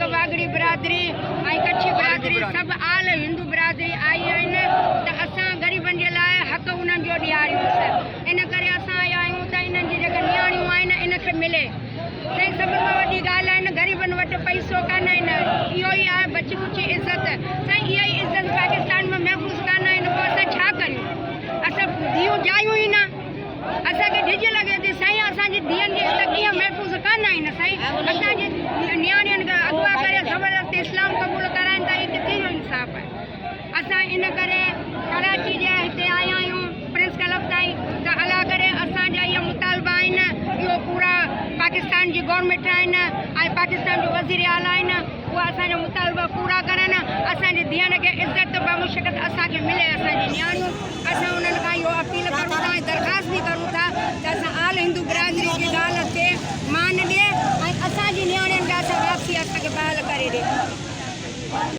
लॻभॻि वागड़ी बिरादरी ऐं कच्छी बिरादरी सभु आल हिंदू बिरादरी आई आहिनि त असां ग़रीबनि जे लाइ हक़ उन्हनि जो ॾियारियूंसि। इन करे असां आया आहियूं त इन्हनि जी जेका नियाणियूं आहिनि इनखे मिले। साईं सभिनि खां वॾी ॻाल्हि आहे न, ग़रीबनि वटि पैसो कान आहिनि, इहो ई आहे बची कुची इज़त। साईं इहा ई इज़त पाकिस्तान में महफ़ूज़ कान आहिनि, पोइ असां छा करियूं? असां धीअरूं जायूं ई न, असांखे ढिज लॻे थी साईं असांजी धीअनि जी इज़त कीअं महफ़ूज़ कान आहिनि। साईं असांजी नियाणियुनि खे अॻुवा करे ज़बरदस्ती इस्लाम क़बूल कराइनि था, इहो किथे जो इंसाफ़ आहे? असां इन करे कराची जे हिते आया आहियूं प्रेस क्लब ताईं त अला करे असांजा इहे मुतालबा आहिनि, इहो पूरा पाकिस्तान जी गवर्नमेंट आहिनि ऐं पाकिस्तान जो वज़ीर आला आहिनि, उहा असांजा मुतालबा पूरा करनि, असांजी धीअनि खे इज़त बमुशक़त असांखे मिले। असांजी नियाणियूं असां उन्हनि खां इहो अपील करूं था ऐं दरख़्वास्त बि करूं था त असां आल हिंदू बिरादरी जी ॻाल्हि ते मान ॾिए ऐं असांजी नियाणियुनि खे असां वापसी असांखे बहाल करे ॾिए।